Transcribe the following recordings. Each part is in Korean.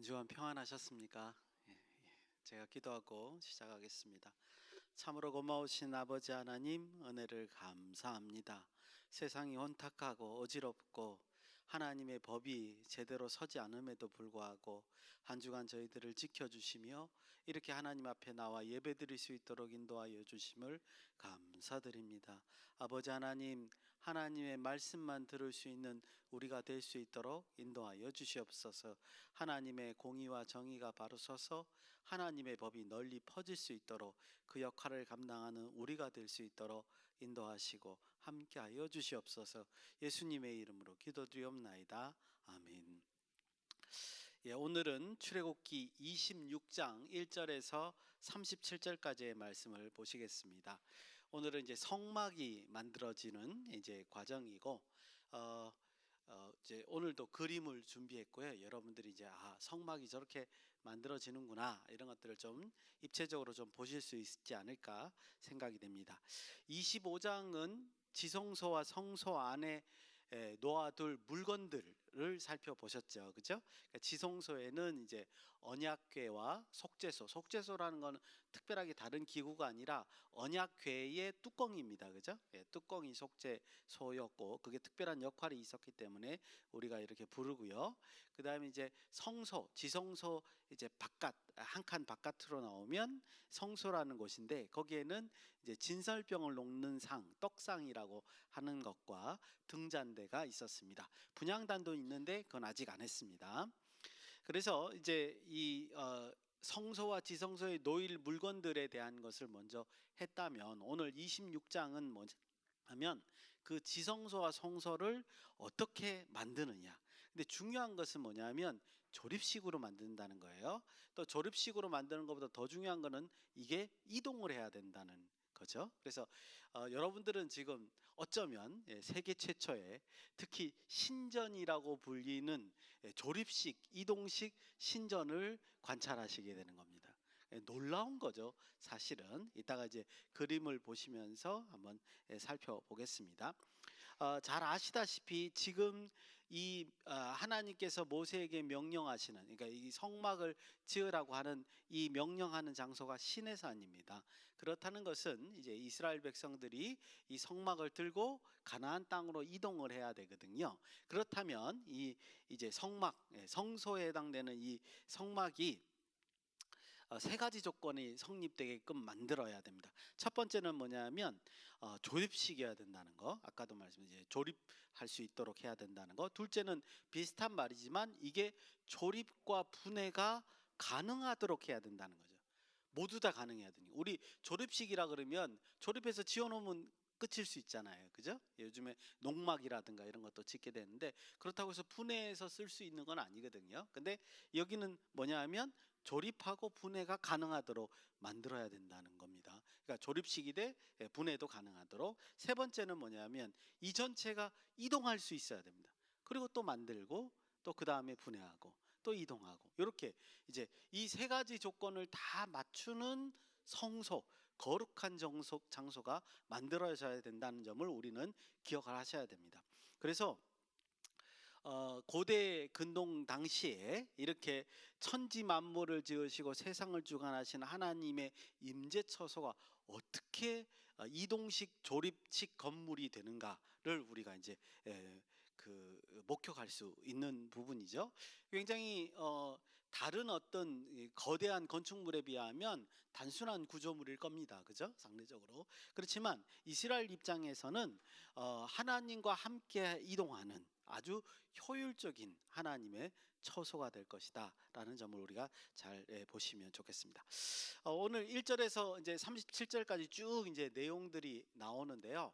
한 주간 평안하셨습니까? 제가 기도하고 시작하겠습니다. 참으로 고마우신 아버지 하나님, 은혜를 감사합니다. 세상이 혼탁하고 어지럽고 하나님의 법이 제대로 서지 않음에도 불구하고 한 주간 저희들을 지켜주시며 이렇게 하나님 앞에 나와 예배드릴 수 있도록 인도하여 주심을 감사드립니다. 아버지 하나님, 하나님의 말씀만 들을 수 있는 우리가 될 수 있도록 인도하여 주시옵소서. 하나님의 공의와 정의가 바로 서서 하나님의 법이 널리 퍼질 수 있도록 그 역할을 감당하는 우리가 될 수 있도록 인도하시고 함께하여 주시옵소서. 예수님의 이름으로 기도드리옵나이다. 아멘. 오늘은 출애굽기 26장 1절에서 37절까지의 말씀을 보시겠습니다. 오늘은 이제 성막이 만들어지는 이제 과정이고 이제 오늘도 그림을 준비했고요. 여러분들이 이제 성막이 저렇게 만들어지는구나 이런 것들을 좀 입체적으로 좀 보실 수 있지 않을까 생각이 됩니다. 25장은 지성소와 성소 안에 놓아둘 물건들을 살펴보셨죠, 그죠? 그러니까 지성소에는 이제 언약궤와 속죄소라는 거는 특별하게 다른 기구가 아니라 언약궤의 뚜껑입니다, 그죠? 뚜껑이 속죄소였고 그게 특별한 역할이 있었기 때문에 우리가 이렇게 부르고요. 그 다음에 이제 지성소 이제 한 칸 바깥으로 나오면 성소라는 곳인데 거기에는 이제 진설병을 놓는 떡상이라고 하는 것과 등잔대가 있었습니다. 분향단도 있는데 그건 아직 안 했습니다. 그래서 이제 이 성소와 지성소에 놓일 물건들에 대한 것을 먼저 했다면 오늘 26장은 하면 그 지성소와 성소를 어떻게 만드느냐. 근데 중요한 것은 뭐냐면 조립식으로 만든다는 거예요. 또 조립식으로 만드는 것보다 더 중요한 거는 이게 이동을 해야 된다는 거죠. 그래서 여러분들은 지금 어쩌면 세계 최초의 특히 신전이라고 불리는 조립식 이동식 신전을 관찰하시게 되는 겁니다. 놀라운 거죠. 사실은 이따가 이제 그림을 보시면서 한번 살펴보겠습니다. 잘 아시다시피 지금 이 하나님께서 모세에게 명령하시는, 그러니까 이 성막을 지으라고 하는 이 명령하는 장소가 시내산입니다. 그렇다는 것은 이제 이스라엘 백성들이 이 성막을 들고 가나안 땅으로 이동을 해야 되거든요. 그렇다면 이제 성소에 해당되는 이 성막이 세 가지 조건이 성립되게끔 만들어야 됩니다. 첫 번째는 뭐냐면 조립식이어야 된다는 거. 아까도 말씀드린 조립할 수 있도록 해야 된다는 거. 둘째는 비슷한 말이지만 이게 조립과 분해가 가능하도록 해야 된다는 거죠. 모두 다 가능해야 되니. 우리 조립식이라 그러면 조립해서 지어놓으면 끝일 수 있잖아요, 그죠? 요즘에 농막이라든가 이런 것도 짓게 되는데 그렇다고 해서 분해해서 쓸 수 있는 건 아니거든요. 근데 여기는 뭐냐면 조립하고 분해가 가능하도록 만들어야 된다는 겁니다. 그러니까 조립식이 돼 분해도 가능하도록. 세 번째는 뭐냐면 이 전체가 이동할 수 있어야 됩니다. 그리고 또 만들고 또 그 다음에 분해하고 또 이동하고 이렇게 이제 이 세 가지 조건을 다 맞추는 성소, 거룩한 장소가 만들어져야 된다는 점을 우리는 기억을 하셔야 됩니다. 그래서 고대 근동 당시에 이렇게 천지 만물을 지으시고 세상을 주관하시는 하나님의 임재처소가 어떻게 이동식 조립식 건물이 되는가를 우리가 이제 목격할 수 있는 부분이죠. 굉장히 다른 어떤 거대한 건축물에 비하면 단순한 구조물일 겁니다. 그죠? 상대적으로. 그렇지만 이스라엘 입장에서는 하나님과 함께 이동하는 아주 효율적인 하나님의 처소가 될 것이다 라는 점을 우리가 잘 보시면 좋겠습니다. 오늘 1절에서 이제 37절까지 쭉 이제 내용들이 나오는데요.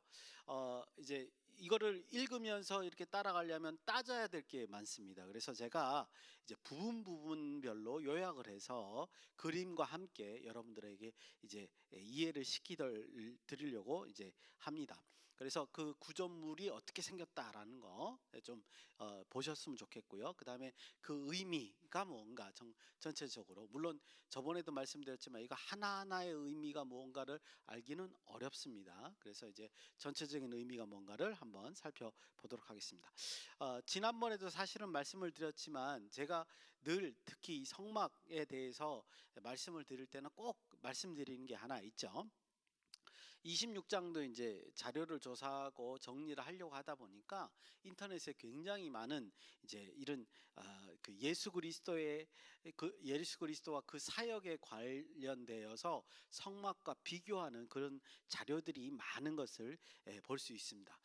이제 이거를 읽으면서 이렇게 따라가려면 따져야 될 게 많습니다. 그래서 제가 이제 부분별로 요약을 해서 그림과 함께 여러분들에게 이제 이해를 시키드리려고 이제 합니다. 그래서 그 구조물이 어떻게 생겼다라는 거 좀 보셨으면 좋겠고요. 그다음에 그 의미가 뭔가 전체적으로 물론 저번에도 말씀드렸지만 이거 하나하나의 의미가 무언가를 알기는 어렵습니다. 그래서 이제 전체적인 의미가 뭔가를 한번 살펴보도록 하겠습니다. 지난번에도 사실은 말씀을 드렸지만 제가 늘 특히 이 성막에 대해서 말씀을 드릴 때는 꼭 말씀드리는 게 하나 있죠. 26장도 이제 자료를 조사하고 정리를 하려고 하다 보니까 인터넷에 굉장히 많은 이제 이런 그 예수 그리스도와 그 사역에 관련되어서 성막과 비교하는 그런 자료들이 많은 것을 볼 수 있습니다.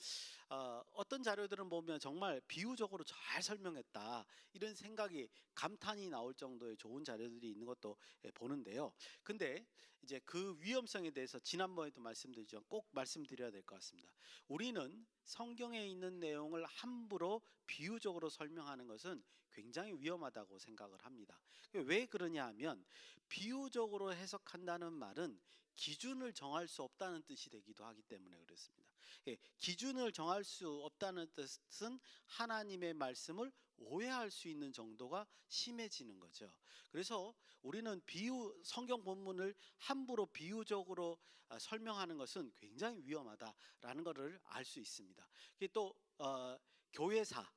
어떤 자료들은 보면 정말 비유적으로 잘 설명했다 이런 생각이 감탄이 나올 정도의 좋은 자료들이 있는 것도 보는데요. 근데 이제 그 위험성에 대해서 지난번에도 말씀드리죠. 꼭 말씀드려야 될 것 같습니다. 우리는 성경에 있는 내용을 함부로 비유적으로 설명하는 것은 굉장히 위험하다고 생각을 합니다. 왜 그러냐 하면 비유적으로 해석한다는 말은 기준을 정할 수 없다는 뜻이 되기도 하기 때문에 그렇습니다. 기준을 정할 수 없다는 뜻은 하나님의 말씀을 오해할 수 있는 정도가 심해지는 거죠. 그래서 우리는 성경 본문을 함부로 비유적으로 설명하는 것은 굉장히 위험하다라는 것을 알 수 있습니다. 또 교회사,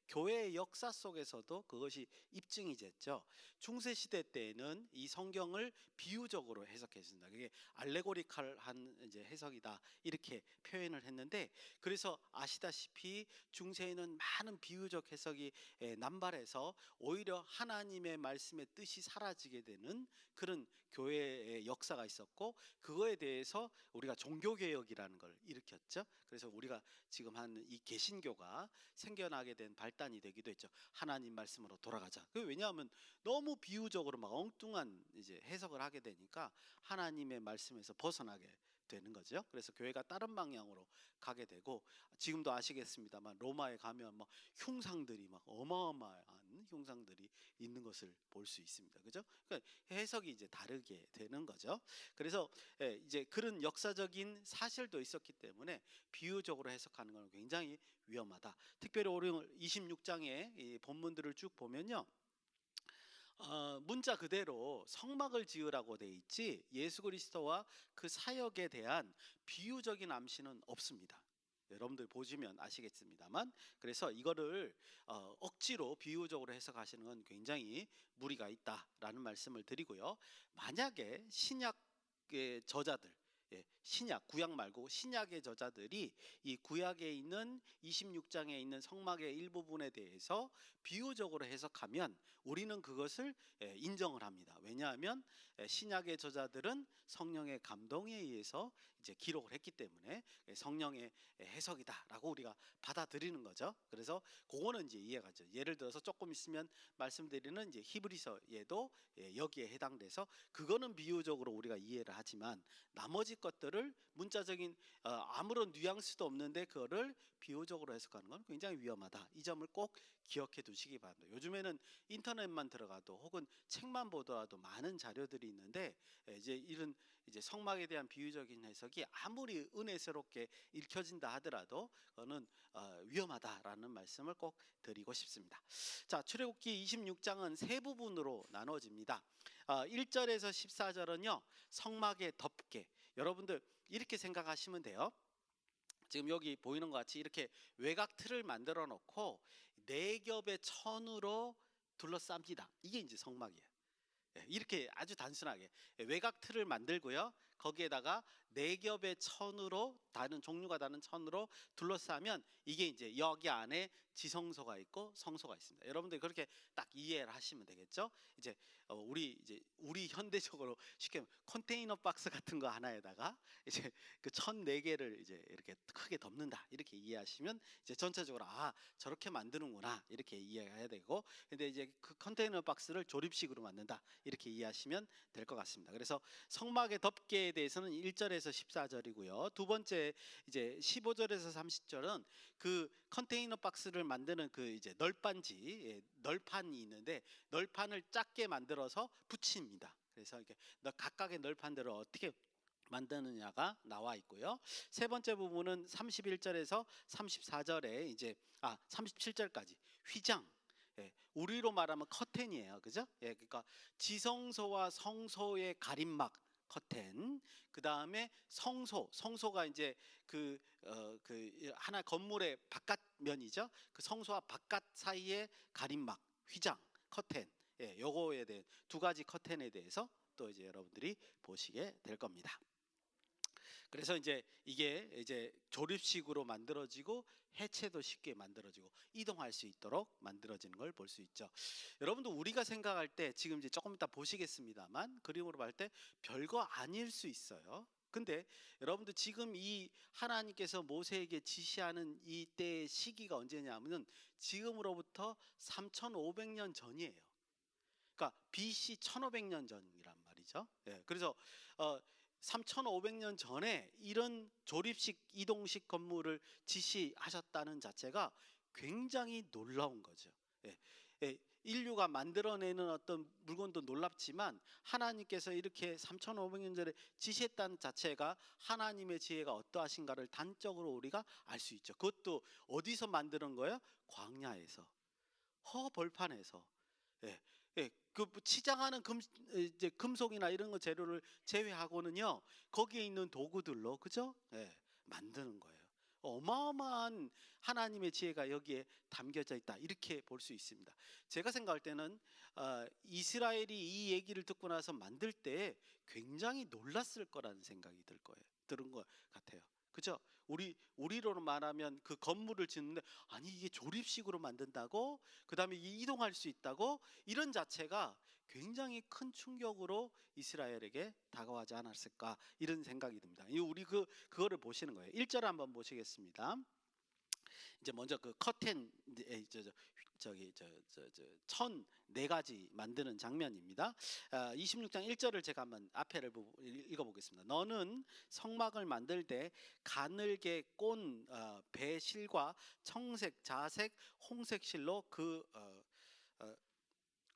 교회의 역사 속에서도 그것이 입증이 됐죠. 중세 시대 때에는 이 성경을 비유적으로 해석했습니다. 그게 알레고리칼한 이제 해석이다 이렇게 표현을 했는데, 그래서 아시다시피 중세에는 많은 비유적 해석이 남발해서 오히려 하나님의 말씀의 뜻이 사라지게 되는 그런 교회의 역사가 있었고, 그거에 대해서 우리가 종교개혁이라는 걸 일으켰죠. 그래서 우리가 지금 한 이 개신교가 생겨나게 된 발단이 되기도 했죠. 하나님 말씀으로 돌아가자. 왜냐하면 너무 비유적으로 막 엉뚱한 이제 해석을 하게 되니까 하나님의 말씀에서 벗어나게 되는 거죠. 그래서 교회가 다른 방향으로 가게 되고, 지금도 아시겠습니다만 로마에 가면 막 흉상들이 막 어마어마한 흉상들이 있는 것을 볼 수 있습니다. 그죠? 그러니까 해석이 이제 다르게 되는 거죠. 그래서 이제 그런 역사적인 사실도 있었기 때문에 비유적으로 해석하는 건 굉장히 위험하다. 특별히 오늘 26장의 이 본문들을 쭉 보면요. 문자 그대로 성막을 지으라고 돼 있지 예수 그리스도와 그 사역에 대한 비유적인 암시는 없습니다. 여러분들 보시면 아시겠습니다만, 그래서 이거를 억지로 비유적으로 해석하시는 건 굉장히 무리가 있다라는 말씀을 드리고요. 만약에 신약의 저자들, 신약, 구약 말고 신약의 저자들이 이 구약에 있는 26장에 있는 성막의 일부분에 대해서 비유적으로 해석하면 우리는 그것을 인정을 합니다. 왜냐하면 신약의 저자들은 성령의 감동에 의해서 이제 기록을 했기 때문에 성령의 해석이다라고 우리가 받아들이는 거죠. 그래서 그거는 이제 이해가 가죠. 예를 들어서 조금 있으면 말씀드리는 이제 히브리서에도 여기에 해당돼서 그거는 비유적으로 우리가 이해를 하지만, 나머지 것들을 문자적인 아무런 뉘앙스도 없는데 그거를 비유적으로 해석하는 건 굉장히 위험하다. 이 점을 꼭 기억해 두시기 바랍니다. 요즘에는 인터넷만 들어가도 혹은 책만 보더라도 많은 자료들이 있는데 이제 이런 이제 성막에 대한 비유적인 해석이 아무리 은혜스럽게 읽혀진다 하더라도 그거는 위험하다라는 말씀을 꼭 드리고 싶습니다. 자, 출애굽기 26장은 세 부분으로 나눠집니다. 1절에서 14절은요 성막의 덮개. 여러분들 이렇게 생각하시면 돼요. 지금 여기 보이는 것 같이 이렇게 외곽 틀을 만들어 놓고 네 겹의 천으로 둘러쌉니다. 이게 이제 성막이에요. 이렇게 아주 단순하게 외곽 틀을 만들고요. 거기에다가 네 겹의 천으로 다른 종류가 다른 천으로 둘러싸면 이게 이제 여기 안에 지성소가 있고 성소가 있습니다. 여러분들 그렇게 딱 이해를 하시면 되겠죠? 이제 우리 현대적으로 쉽게 컨테이너 박스 같은 거 하나에다가 이제 그 천 네 개를 이제 이렇게 크게 덮는다 이렇게 이해하시면 이제 전체적으로 저렇게 만드는구나 이렇게 이해해야 되고, 근데 이제 그 컨테이너 박스를 조립식으로 만든다 이렇게 이해하시면 될 것 같습니다. 그래서 성막의 덮개에 대해서는 1절에서 14절이고요. 두 번째 이제 15절에서 30절은 그 컨테이너 박스를 만드는 그 이제 널판지, 널판이 있는데 널판을 작게 만들어서 붙입니다. 그래서 이렇게 각각의 널판들을 어떻게 만드느냐가 나와 있고요. 세 번째 부분은 31절에서 34절에 이제 37절까지 휘장. 예, 우리로 말하면 커튼이에요. 그죠? 예, 그러니까 지성소와 성소의 가림막 커튼. 그다음에 성소가 이제 그 하나 건물의 바깥면이죠. 그 성소와 바깥 사이의 가림막, 휘장, 커튼. 예, 요거에 대해 두 가지 커튼에 대해서 또 이제 여러분들이 보시게 될 겁니다. 그래서 이제 이게 이제 조립식으로 만들어지고 해체도 쉽게 만들어지고 이동할 수 있도록 만들어지는 걸 볼 수 있죠. 여러분도 우리가 생각할 때 지금 이제 조금 이따 보시겠습니다만 그림으로 볼 때 별거 아닐 수 있어요. 근데 여러분들 지금 이 하나님께서 모세에게 지시하는 이때의 시기가 언제냐면은 지금으로부터 3,500년 전이에요. 그러니까 BC 1,500년 전이란 말이죠. 예, 그래서 3,500년 전에 이런 조립식 이동식 건물을 지시하셨다는 자체가 굉장히 놀라운 거죠. 예, 예, 인류가 만들어내는 어떤 물건도 놀랍지만 하나님께서 이렇게 3,500년 전에 지시했다는 자체가 하나님의 지혜가 어떠하신가를 단적으로 우리가 알 수 있죠. 그것도 어디서 만드는 거예요? 광야에서, 허벌판에서. 예, 예, 그 치장하는 이제 금속이나 이런 거 재료를 제외하고는요, 거기에 있는 도구들로, 그죠? 예, 만드는 거예요. 어마어마한 하나님의 지혜가 여기에 담겨져 있다, 이렇게 볼 수 있습니다. 제가 생각할 때는 이스라엘이 이 얘기를 듣고 나서 만들 때 굉장히 놀랐을 거라는 생각이 들은 것 같아요. 그죠? 우리로 말하면 그 건물을 짓는데, 아니 이게 조립식으로 만든다고? 그다음에 이동할 수 있다고? 이런 자체가 굉장히 큰 충격으로 이스라엘에게 다가가지 않았을까, 이런 생각이 듭니다. 우리 그거를 보시는 거예요. 1절 한번 보시겠습니다. 이제 먼저 그 커튼, 천 네 가지 만드는 장면입니다. 26장 1절을 제가 한번 앞에를 읽어보겠습니다. 너는 성막을 만들 때 가늘게 꼰 배실과 청색, 자색, 홍색 실로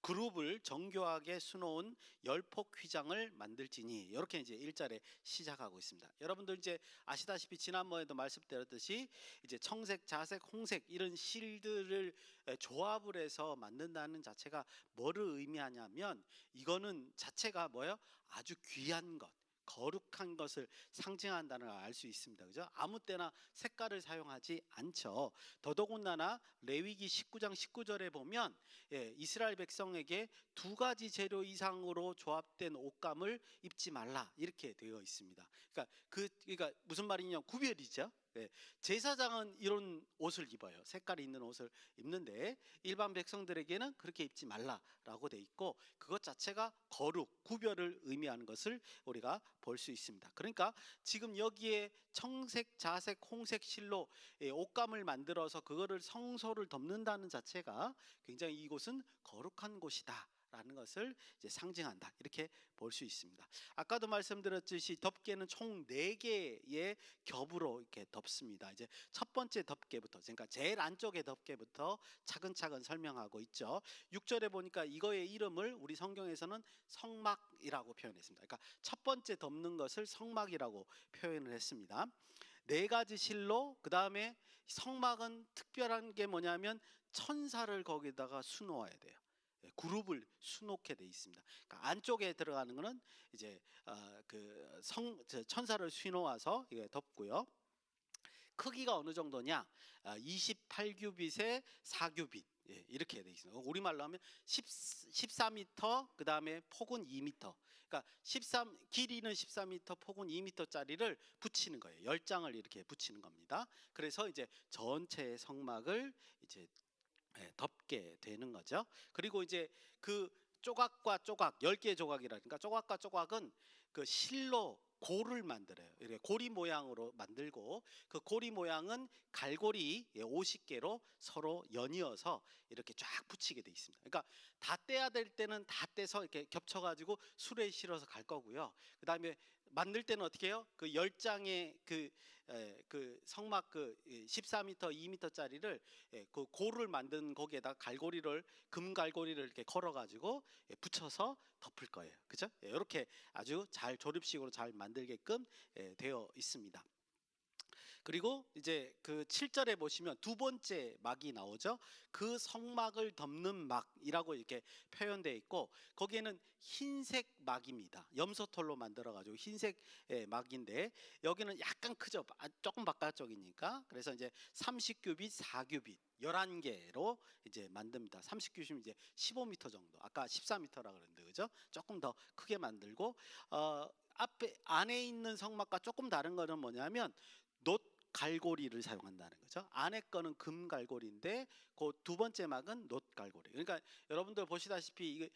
그룹을 정교하게 수놓은 열폭 휘장을 만들지니, 이렇게 이제 1절에 시작하고 있습니다. 여러분들 이제 아시다시피 지난번에도 말씀드렸듯이 이제 청색, 자색, 홍색 이런 실들을 조합을 해서 만든다는 자체가 뭐를 의미하냐면, 이거는 자체가 뭐예요? 아주 귀한 것, 거룩한 것을 상징한다는 걸 알 수 있습니다. 그죠? 아무 때나 색깔을 사용하지 않죠. 더더군다나 레위기 19장 19절에 보면 이스라엘 백성에게 두 가지 재료 이상으로 조합된 옷감을 입지 말라, 이렇게 되어 있습니다. 그러니까 무슨 말이냐, 구별이죠. 제사장은 이런 옷을 입어요. 색깔이 있는 옷을 입는데 일반 백성들에게는 그렇게 입지 말라라고 돼 있고, 그것 자체가 거룩, 구별을 의미하는 것을 우리가 볼 수 있습니다. 그러니까 지금 여기에 청색, 자색, 홍색 실로 옷감을 만들어서 그거를 성소를 덮는다는 자체가 굉장히 이곳은 거룩한 곳이다 라는 것을 이제 상징한다, 이렇게 볼 수 있습니다. 아까도 말씀드렸듯이 덮개는 총 4개의 겹으로 이렇게 덮습니다. 이제 첫 번째 덮개부터, 그러니까 제일 안쪽의 덮개부터 차근차근 설명하고 있죠. 6절에 보니까 이거의 이름을 우리 성경에서는 성막이라고 표현했습니다. 그러니까 첫 번째 덮는 것을 성막이라고 표현을 했습니다. 4가지 실로, 그 다음에 성막은 특별한 게 뭐냐면 천사를 거기다가 수놓아야 돼요. 그룹을 수놓게 돼 있습니다. 그러니까 안쪽에 들어가는 거는 이제 천사를 수놓아서 이게 덮고요. 크기가 어느 정도냐? 28규빗에 4규빗, 이렇게 돼 있습니다. 우리말로 하면 14m, 그 다음에 폭은 2m. 그러니까 길이는 14m, 폭은 2m짜리를 붙이는 거예요. 10장을 이렇게 붙이는 겁니다. 그래서 이제 전체의 성막을 이제 덮게 되는 거죠. 그리고 이제 그 조각과 조각, 10개의 조각이라니까, 조각과 조각은 그 실로 골을 만들어요. 이렇게 고리 모양으로 만들고, 그 고리 모양은 갈고리 50개로 서로 연이어서 이렇게 쫙 붙이게 돼 있습니다. 그러니까 다 떼야 될 때는 다 떼서 이렇게 겹쳐가지고 수레에 실어서 갈 거고요. 그 다음에 만들 때는 어떻게 해요? 그 10장의 그 성막 그 14m, 2m짜리를 그 고를 만든 거기에다 갈고리를 금 갈고리를 이렇게 걸어 가지고 붙여서 덮을 거예요. 그죠? 이렇게 아주 잘 조립식으로 잘 만들게끔 되어 있습니다. 그리고 이제 그 7절에 보시면 두 번째 막이 나오죠. 그 성막을 덮는 막이라고 이렇게 표현되어 있고, 거기에는 흰색 막입니다. 염소털로 만들어 가지고 흰색 막인데, 여기는 약간 크죠. 조금 바깥쪽이니까. 그래서 이제 30규빗, 4규빗 11개로 이제 만듭니다. 30규빗이면 이제 15m 정도. 아까 14m라 그랬는데, 그죠? 조금 더 크게 만들고, 앞에 안에 있는 성막과 조금 다른 거는 뭐냐면 놋 갈고리를 사용한다는 거죠. 안에 거는 금 갈고리인데 그 두 번째 막은 놋 갈고리. 그러니까 여러분들 보시다시피 이게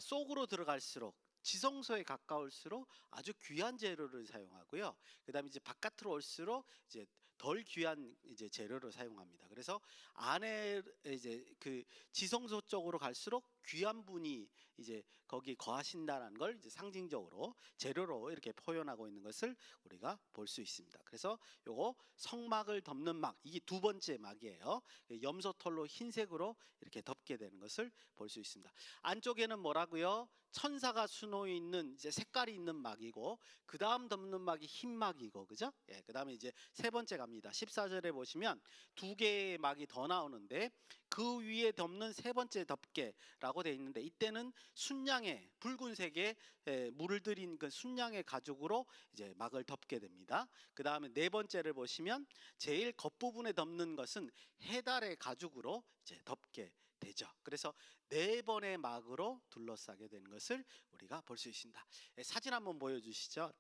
속으로 들어갈수록, 지성소에 가까울수록 아주 귀한 재료를 사용하고요. 그다음에 이제 바깥으로 올수록 이제 덜 귀한 이제 재료를 사용합니다. 그래서 안에 이제 그 지성소 쪽으로 갈수록 귀한 분이 이제 거기 거하신다는 걸 이제 상징적으로 재료로 이렇게 표현하고 있는 것을 우리가 볼 수 있습니다. 그래서 요거 성막을 덮는 막, 이게 두 번째 막이에요. 염소털로 흰색으로 이렇게 덮게 되는 것을 볼 수 있습니다. 안쪽에는 뭐라고요? 천사가 수놓여 있는 이제 색깔이 있는 막이고, 그 다음 덮는 막이 흰 막이고, 그죠? 그 다음에 이제 세 번째 갑니다. 14절에 보시면 두 개의 막이 더 나오는데, 그 위에 덮는 세 번째 덮개라고 되어 있는데, 이때는 순양의 붉은색의 물을 들인 그 순양의 가죽으로 이제 막을 덮게 됩니다. 그 다음에 네 번째를 보시면 제일 겉부분에 덮는 것은 해달의 가죽으로 이제 덮게 되죠. 그래서 네 번의 막으로 둘러싸게 되는 것을 우리가 볼 수 있습니다. 사진 한번 보여주시죠.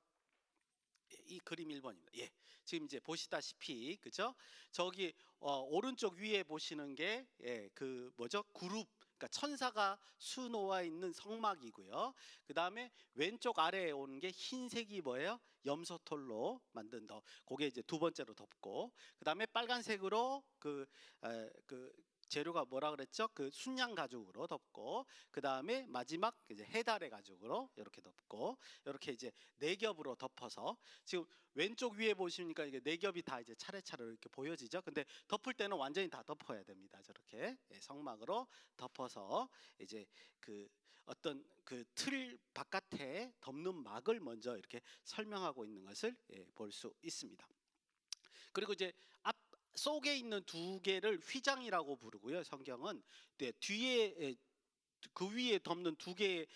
이 그림 1번입니다. 지금 이제 보시다시피, 그죠? 저기 오른쪽 위에 보시는 게 그 뭐죠? 그룹, 그러니까 천사가 수놓아 있는 성막이고요. 그 다음에 왼쪽 아래에 오는 게 흰색이 뭐예요? 염소털로 만든 그게 이제 두 번째로 덮고, 그 다음에 빨간색으로 그 재료가 뭐라 그랬죠? 그 순양 가죽으로 덮고, 그 다음에 마지막 이제 해달의 가죽으로 이렇게 덮고, 이렇게 이제 네 겹으로 덮어서, 지금 왼쪽 위에 보시니까 이게 네 겹이 다 이제 차례차례 이렇게 보여지죠. 근데 덮을 때는 완전히 다 덮어야 됩니다. 저렇게 성막으로 덮어서 이제 그 어떤 그 틀 바깥에 덮는 막을 먼저 이렇게 설명하고 있는 것을 볼 수 있습니다. 그리고 이제 앞 속에 있는 두 개를 휘장이라고 부르고요. 성경은 뒤에 그 위에 덮는 두 개의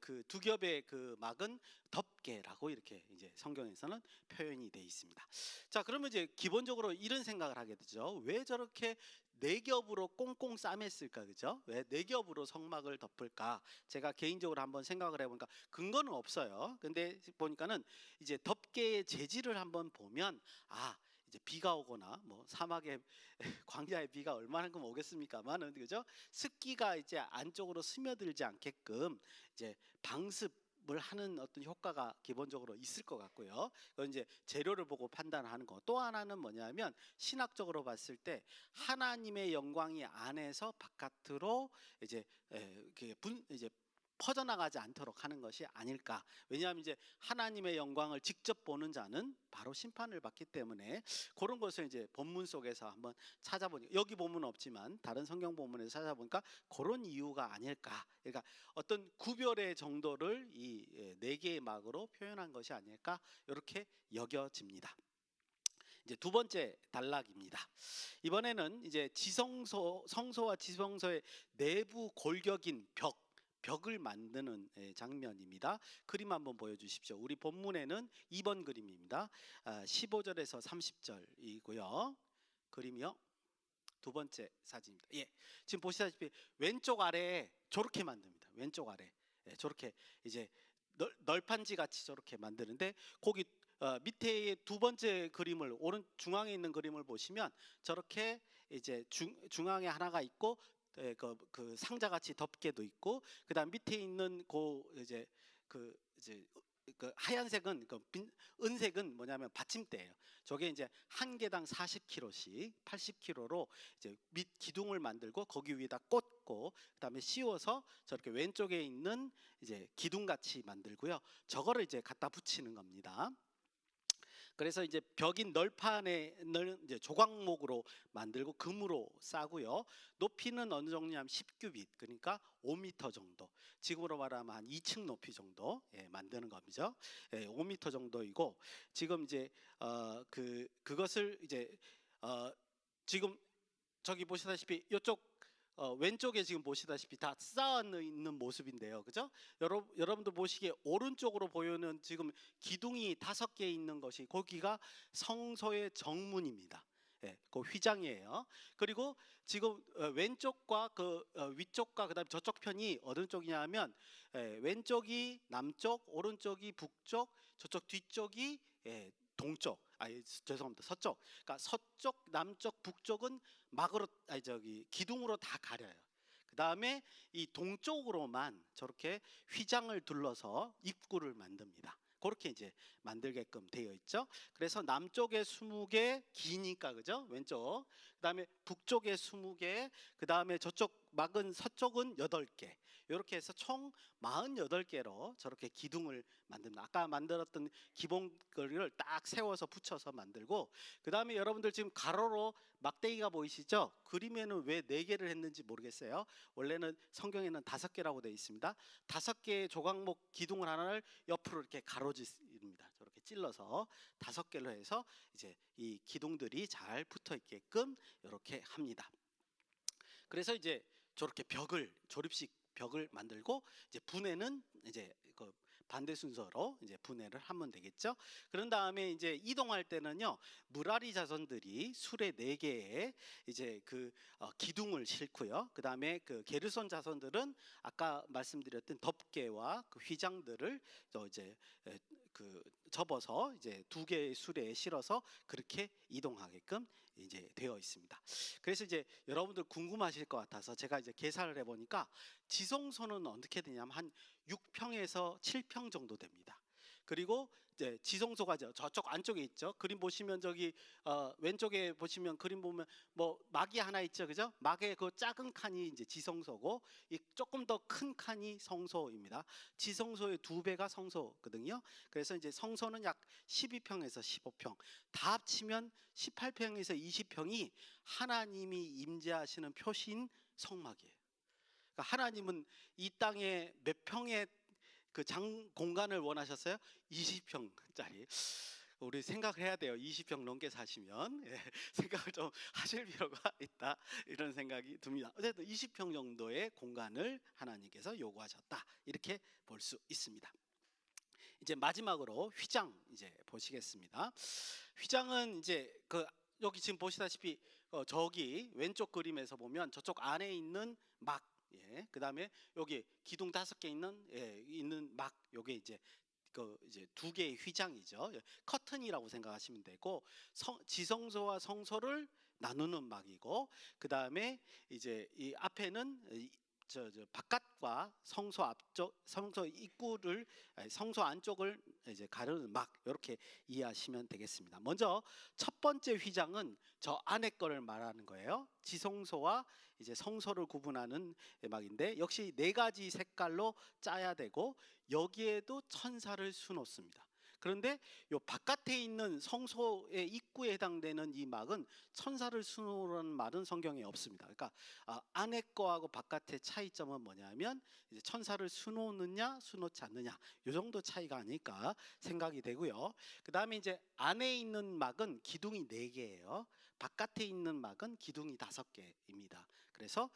그 두 겹의 그 막은 덮개라고 이렇게 이제 성경에서는 표현이 되어 있습니다. 자, 그러면 이제 기본적으로 이런 생각을 하게 되죠. 왜 저렇게 네 겹으로 꽁꽁 싸맸을까, 그죠? 왜 네 겹으로 성막을 덮을까? 제가 개인적으로 한번 생각을 해보니까 근거는 없어요. 근데 보니까는 이제 덮개의 재질을 한번 보면, 이제 비가 오거나 뭐 사막에 광야에 비가 얼마만큼 오겠습니까만은, 그죠? 습기가 이제 안쪽으로 스며들지 않게끔 이제 방습을 하는 어떤 효과가 기본적으로 있을 것 같고요. 그건 이제 재료를 보고 판단하는 거. 또 하나는 뭐냐면, 신학적으로 봤을 때 하나님의 영광이 안에서 바깥으로 이제 이제 퍼져나가지 않도록 하는 것이 아닐까. 왜냐하면 이제 하나님의 영광을 직접 보는 자는 바로 심판을 받기 때문에, 그런 것을 이제 본문 속에서 한번 찾아보니까, 여기 본문은 없지만 다른 성경 본문에서 찾아보니까 그런 이유가 아닐까. 그러니까 어떤 구별의 정도를 이 네 개의 막으로 표현한 것이 아닐까, 이렇게 여겨집니다. 이제 두 번째 단락입니다. 이번에는 이제 성소와 지성소의 내부 골격인 벽을 만드는 장면입니다. 그림 한번 보여주십시오. 우리 본문에는 2번 그림입니다. 15절에서 30절이고요. 그림이요. 두 번째 사진입니다. 지금 보시다시피 왼쪽 아래에 저렇게 만듭니다. 왼쪽 아래 저렇게 이제 널판지 같이 저렇게 만드는데, 거기 밑에 두 번째 그림을, 오른 중앙에 있는 그림을 보시면 저렇게 이제 중앙에 하나가 있고, 그 상자 같이 덮개도 있고, 그다음 밑에 있는 이제 그 하얀색은 은색은 뭐냐면 받침대예요. 저게 이제 한 개당 40kg씩 80kg로 이제 밑 기둥을 만들고 거기 위에다 꽂고 그다음에 씌워서 저렇게 왼쪽에 있는 이제 기둥 같이 만들고요. 저거를 이제 갖다 붙이는 겁니다. 그래서 이제 벽인 널판에 이제 조각목으로 만들고 금으로 싸고요. 높이는 어느 정도냐면 10규빗, 그러니까 5m 정도. 지금으로 말하면 한 2층 높이 정도 만드는 겁니다. 5m 정도이고 지금 이제 그것을 이제 지금 저기 보시다시피 이쪽 왼쪽에 지금 보시다시피 다 쌓아 있는 모습인데요, 그죠? 여러분들 보시기에 오른쪽으로 보이는 지금 기둥이 5개 있는 것이 거기가 성소의 정문입니다. 그 휘장이에요. 그리고 지금 왼쪽과 위쪽과 그다음 저쪽 편이 어느 쪽이냐면 왼쪽이 남쪽, 오른쪽이 북쪽, 저쪽 뒤쪽이 동쪽. 죄송합니다. 서쪽. 그러니까 서쪽, 남쪽, 북쪽은 막으로 기둥으로 다 가려요. 그 다음에 이 동쪽으로만 저렇게 휘장을 둘러서 입구를 만듭니다. 그렇게 이제 만들게끔 되어 있죠. 그래서 남쪽에 20개 기니까 그죠? 왼쪽. 그다음에 북쪽에 20개, 그다음에 저쪽 막은 서쪽은 8개. 이렇게 해서 총 48개로 저렇게 기둥을 만듭니다. 아까 만들었던 기본 거를 딱 세워서 붙여서 만들고, 그다음에 여러분들 지금 가로로 막대기가 보이시죠? 그림에는 왜 4개를 했는지 모르겠어요. 원래는 성경에는 5개라고 되어 있습니다. 5개의 조각목 기둥을 하나를 옆으로 이렇게 가로짓습니다. 저렇게 찔러서 5개로 해서 이제 이 기둥들이 잘 붙어 있게끔 이렇게 합니다. 그래서 이제 저렇게 조립식 벽을 만들고 이제 분해는 이제 그 반대 순서로 이제 분해를 하면 되겠죠. 그런 다음에 이제 이동할 때는요, 무라리 자손들이 수레 4개에 이제 기둥을 싣고요. 그 다음에 그 게르손 자손들은 아까 말씀드렸던 덮개와 그 휘장들을 이제 접어서 이제 2개의 수레에 실어서 그렇게 이동하게끔 이제 되어 있습니다. 그래서 이제 여러분들 궁금하실 것 같아서 제가 이제 계산을 해보니까 지성소는 어떻게 되냐면 한 6평에서 7평 정도 됩니다. 그리고 이제 지성소가 저쪽 안쪽에 있죠. 그림 보시면 저기 왼쪽에 보시면 그림 보면 뭐 막이 하나 있죠, 그죠? 막의 그 작은 칸이 이제 지성소고 이 조금 더 큰 칸이 성소입니다. 지성소의 2배가 성소거든요. 그래서 이제 성소는 약 12평에서 15평, 다 합치면 18평에서 20평이 하나님이 임재하시는 표시인 성막이에요. 그러니까 하나님은 이 땅에 몇 평의 그 장 공간을 원하셨어요? 20평짜리. 우리 생각을 해야 돼요. 20평 넘게 사시면 생각을 좀 하실 필요가 있다, 이런 생각이 듭니다. 어쨌든 20평 정도의 공간을 하나님께서 요구하셨다, 이렇게 볼 수 있습니다. 이제 마지막으로 휘장 이제 보시겠습니다. 휘장은 이제 여기 지금 보시다시피 저기 왼쪽 그림에서 보면 저쪽 안에 있는 막, 그 다음에 여기 기둥 5개 있는 막, 요게 이제 이제 2개의 휘장이죠. 커튼이라고 생각하시면 되고, 지성소와 성소를 나누는 막이고, 그 다음에 이제 이 앞에는 저 바깥과 성소 앞쪽, 성소 입구를, 성소 안쪽을 이제 가르는 막, 이렇게 이해하시면 되겠습니다. 먼저 첫 번째 휘장은 저 안에 거를 말하는 거예요. 지성소와 이제 성소를 구분하는 막인데, 역시 4가지 색깔로 짜야 되고 여기에도 천사를 수놓습니다. 그런데 요 바깥에 있는 성소의 입구에 해당되는 이 막은 천사를 수놓는 말은 성경에 없습니다. 그러니까 안에 거하고 바깥의 차이점은 뭐냐면 이제 천사를 수놓느냐 수놓지 않느냐, 요 정도 차이가 아닐까 생각이 되고요. 그 다음에 이제 안에 있는 막은 기둥이 4개예요. 바깥에 있는 막은 기둥이 5개입니다. 그래서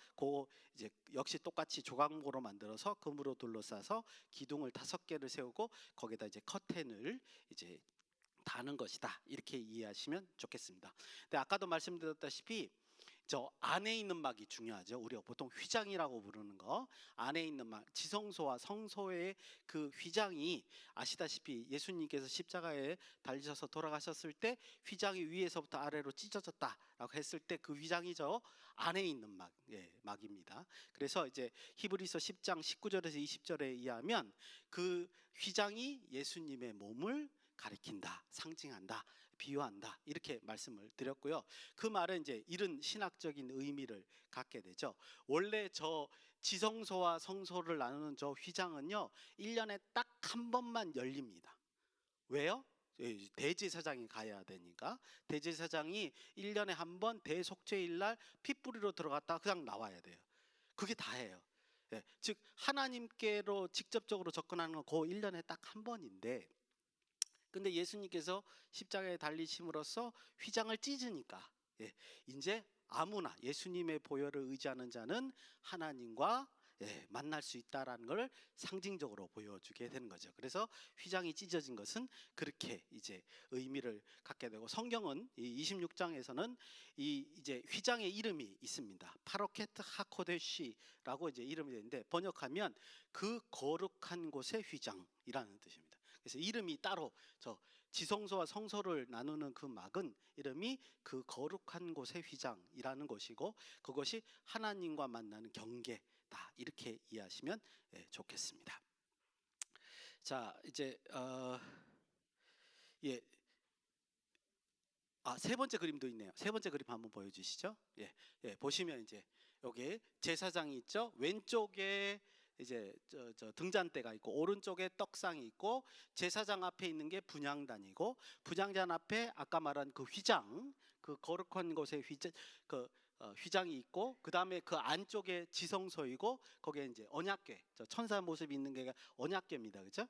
이제 역시 똑같이 조각모로 만들어서 금으로 둘러싸서 기둥을 5개를 세우고 거기다 이제 커튼을 이제 다는 것이다, 이렇게 이해하시면 좋겠습니다. 근데 아까도 말씀드렸다시피 저 안에 있는 막이 중요하죠. 우리가 보통 휘장이라고 부르는 거, 안에 있는 막, 지성소와 성소의 그 휘장이, 아시다시피 예수님께서 십자가에 달리셔서 돌아가셨을 때 휘장이 위에서부터 아래로 찢어졌다라고 했을 때 그 휘장이 저 안에 있는 막, 막입니다. 그래서 이제 히브리서 10장 19절에서 20절에 의하면 그 휘장이 예수님의 몸을 가리킨다, 상징한다, 비유한다, 이렇게 말씀을 드렸고요. 그 말은 이제 이런 신학적인 의미를 갖게 되죠. 원래 저 지성소와 성소를 나누는 저 휘장은요, 1년에 딱 한 번만 열립니다. 왜요? 대제사장이 가야 되니까. 대제사장이 1년에 한 번 대속죄일 날 핏뿌리로 들어갔다 그냥 나와야 돼요. 그게 다예요. 즉 하나님께로 직접적으로 접근하는 건 그 1년에 딱 한 번인데, 근데 예수님께서 십자가에 달리심으로써 휘장을 찢으니까, 이제 아무나 예수님의 보혈을 의지하는 자는 하나님과 만날 수 있다라는 걸 상징적으로 보여주게 되는 거죠. 그래서 휘장이 찢어진 것은 그렇게 이제 의미를 갖게 되고, 성경은 이 26장에서는 이 이제 휘장의 이름이 있습니다. 파로케트 하코데시라고 이제 이름이 되는데, 번역하면 그 거룩한 곳의 휘장이라는 뜻입니다. 그래서 이름이 따로, 저 지성소와 성소를 나누는 그 막은 이름이 그 거룩한 곳의 휘장이라는 것이고, 그것이 하나님과 만나는 경계다, 이렇게 이해하시면 좋겠습니다. 자, 이제 세 번째 그림도 있네요. 세 번째 그림 한번 보여주시죠. 보시면 이제 여기 제사장이 있죠. 왼쪽에 이제 저 등잔대가 있고, 오른쪽에 떡상이 있고, 제사장 앞에 있는 게 분향단이고, 분향단 앞에 아까 말한 그 휘장, 그 거룩한 곳의 휘장, 그 휘장이 있고, 그 다음에 그 안쪽에 지성소이고, 거기에 이제 언약궤, 저 천사 모습이 있는 게 언약궤입니다, 그렇죠?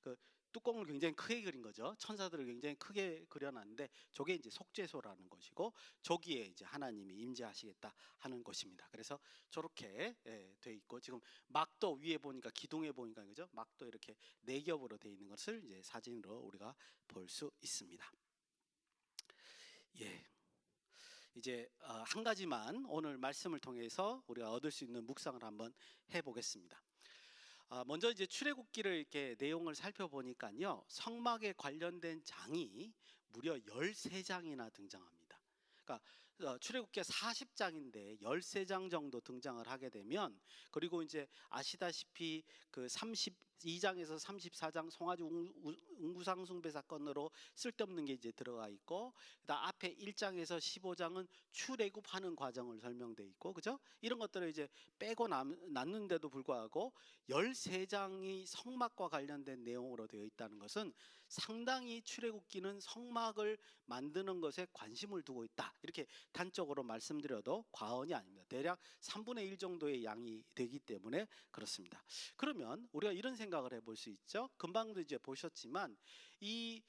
그 뚜껑을 굉장히 크게 그린 거죠. 천사들을 굉장히 크게 그려놨는데, 저게 이제 속죄소라는 것이고, 저기에 이제 하나님이 임재하시겠다 하는 것입니다. 그래서 저렇게 돼 있고, 지금 막도 위에 보니까, 기둥에 보니까, 그죠? 막도 이렇게 네 겹으로 돼 있는 것을 이제 사진으로 우리가 볼 수 있습니다. 이제 한 가지만 오늘 말씀을 통해서 우리가 얻을 수 있는 묵상을 한번 해보겠습니다. 먼저 이제 출애굽기를 이렇게 내용을 살펴보니까요, 성막에 관련된 장이 무려 13장이나 등장합니다. 그러니까 출애굽기가 40장인데 13장 정도 등장을 하게 되면, 그리고 이제 아시다시피 그 32장에서 34장 송아지 웅구상 숭배 사건으로 쓸데없는 게 이제 들어가 있고, 그다음 앞에 1장에서 15장은 출애굽하는 과정을 설명돼 있고, 그죠? 이런 것들을 이제 빼고 놨는데도 불구하고 13장이 성막과 관련된 내용으로 되어 있다는 것은 상당히 출애굽기는 성막을 만드는 것에 관심을 두고 있다, 이렇게 단적으로 말씀드려도 과언이 아닙니다. 대략 3분의 1 정도의 양이 되기 때문에 그렇습니다. 그러면 우리가 이런 생각을 해볼 수 있죠. 금방도 이제 보셨지만, 이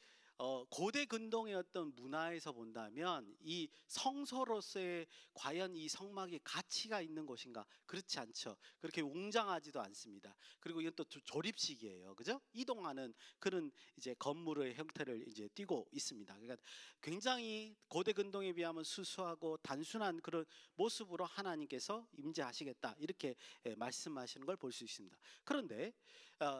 고대 근동의 어떤 문화에서 본다면 이 성소로서의 과연 이 성막이 가치가 있는 곳인가? 그렇지 않죠. 그렇게 웅장하지도 않습니다. 그리고 이건 또 조립식이에요, 그죠? 이동하는 그런 이제 건물의 형태를 이제 띠고 있습니다. 그러니까 굉장히 고대 근동에 비하면 수수하고 단순한 그런 모습으로 하나님께서 임재하시겠다, 이렇게 말씀하시는 걸 볼 수 있습니다. 그런데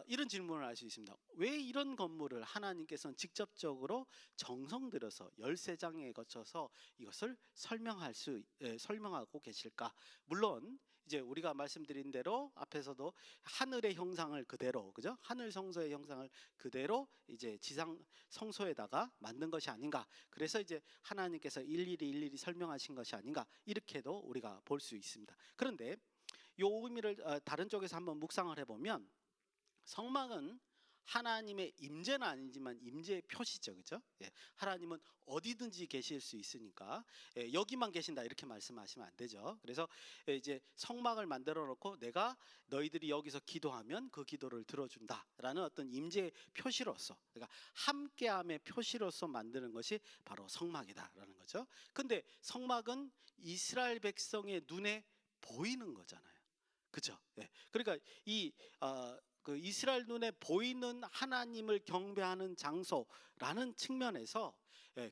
이런 질문을 할 수 있습니다. 왜 이런 건물을 하나님께서는 직접적으로 정성 들여서 13장에 거쳐서 이것을 설명하고 계실까? 물론 이제 우리가 말씀드린 대로 앞에서도 하늘의 형상을 그대로, 그죠? 하늘 성소의 형상을 그대로 이제 지상 성소에다가 만든 것이 아닌가? 그래서 이제 하나님께서 일일이 설명하신 것이 아닌가? 이렇게도 우리가 볼 수 있습니다. 그런데 이 의미를 다른 쪽에서 한번 묵상을 해보면, 성막은 하나님의 임재는 아니지만 임재의 표시죠, 그죠? 하나님은 어디든지 계실 수 있으니까 여기만 계신다, 이렇게 말씀하시면 안 되죠. 그래서 이제 성막을 만들어 놓고 내가 너희들이 여기서 기도하면 그 기도를 들어준다라는 어떤 임재의 표시로서, 그러니까 함께함의 표시로서 만드는 것이 바로 성막이다라는 거죠. 근데 성막은 이스라엘 백성의 눈에 보이는 거잖아요, 그죠? 그러니까 그 이스라엘 눈에 보이는 하나님을 경배하는 장소라는 측면에서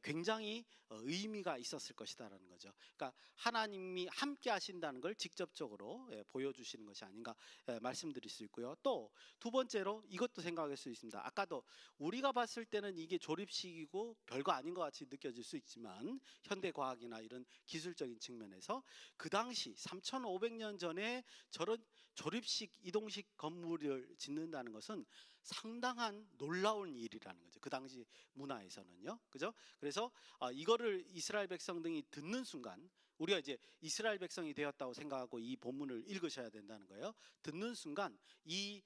굉장히 의미가 있었을 것이다라는 거죠. 그러니까 하나님이 함께 하신다는 걸 직접적으로 보여주시는 것이 아닌가 말씀드릴 수 있고요. 또 두 번째로 이것도 생각할 수 있습니다. 아까도 우리가 봤을 때는 이게 조립식이고 별거 아닌 것 같이 느껴질 수 있지만 현대 과학이나 이런 기술적인 측면에서 그 당시 3,500년 전에 저런 조립식 이동식 건물을 짓는다는 것은 상당한 놀라운 일이라는 거죠. 그 당시 문화에서는요. 그죠? 그래서 이거를 이스라엘 백성 등이 듣는 순간 우리가 이제 이스라엘 백성이 되었다고 생각하고 이 본문을 읽으셔야 된다는 거예요. 듣는 순간 이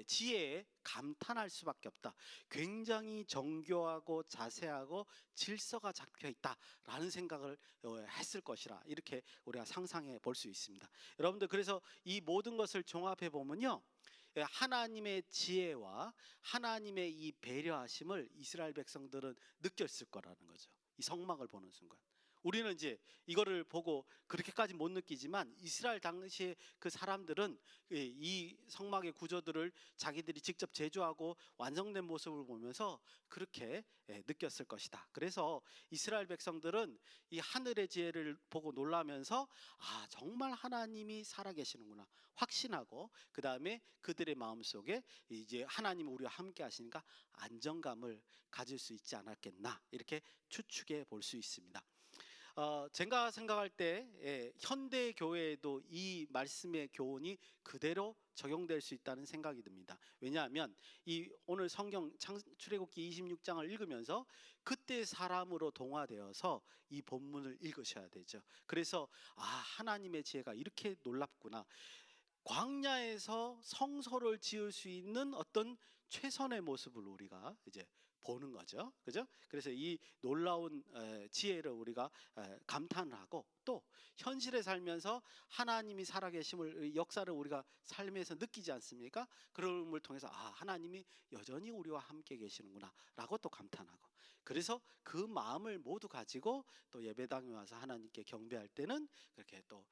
지혜에 감탄할 수밖에 없다. 굉장히 정교하고 자세하고 질서가 잡혀 있다라는 생각을 했을 것이라 이렇게 우리가 상상해 볼 수 있습니다. 여러분들 그래서 이 모든 것을 종합해 보면요. 하나님의 지혜와 하나님의 이 배려하심을 이스라엘 백성들은 느꼈을 거라는 거죠. 이 성막을 보는 순간. 우리는 이제 이거를 보고 그렇게까지 못 느끼지만 이스라엘 당시의 그 사람들은 이 성막의 구조들을 자기들이 직접 제조하고 완성된 모습을 보면서 그렇게 느꼈을 것이다. 그래서 이스라엘 백성들은 이 하늘의 지혜를 보고 놀라면서 정말 하나님이 살아계시는구나 확신하고 그 다음에 그들의 마음속에 이제 하나님 우리와 함께 하시니까 안정감을 가질 수 있지 않았겠나 이렇게 추측해 볼 수 있습니다. 제가 생각할 때 현대 교회에도 이 말씀의 교훈이 그대로 적용될 수 있다는 생각이 듭니다. 왜냐하면 이 오늘 성경 출애굽기 26장을 읽으면서 그때 사람으로 동화되어서 이 본문을 읽으셔야 되죠. 그래서 하나님의 지혜가 이렇게 놀랍구나. 광야에서 성소를 지을 수 있는 어떤 최선의 모습을 우리가 이제 보는 거죠. 그죠? 그래서 이 놀라운 지혜를 우리가 감탄하고 또 현실에 살면서 하나님이 살아계심을 역사를 우리가 삶에서 느끼지 않습니까? 그럼을 통해서 하나님이 여전히 우리와 함께 계시는구나 라고 또 감탄하고 그래서 그 마음을 모두 가지고 또 예배당에 와서 하나님께 경배할 때는 그렇게 또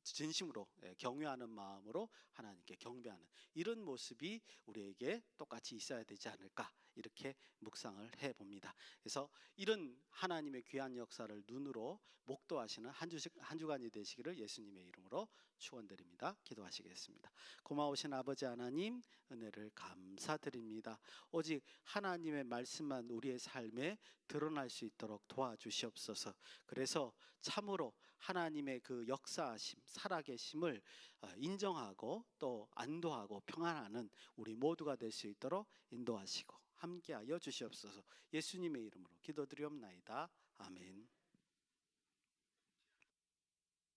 진심으로 경외하는 마음으로 하나님께 경배하는 이런 모습이 우리에게 똑같이 있어야 되지 않을까 이렇게 묵상을 해봅니다. 그래서 이런 하나님의 귀한 역사를 눈으로 목도하시는 한 주간이 되시기를 예수님의 이름으로 축원드립니다. 기도하시겠습니다. 고마우신 아버지 하나님 은혜를 감사드립니다. 오직 하나님의 말씀만 우리의 삶에 드러날 수 있도록 도와주시옵소서. 그래서 참으로 하나님의 그 역사하심, 살아계심을 인정하고 또 안도하고 평안하는 우리 모두가 될 수 있도록 인도하시고 함께하여 주시옵소서. 예수님의 이름으로 기도드리옵나이다. 아멘.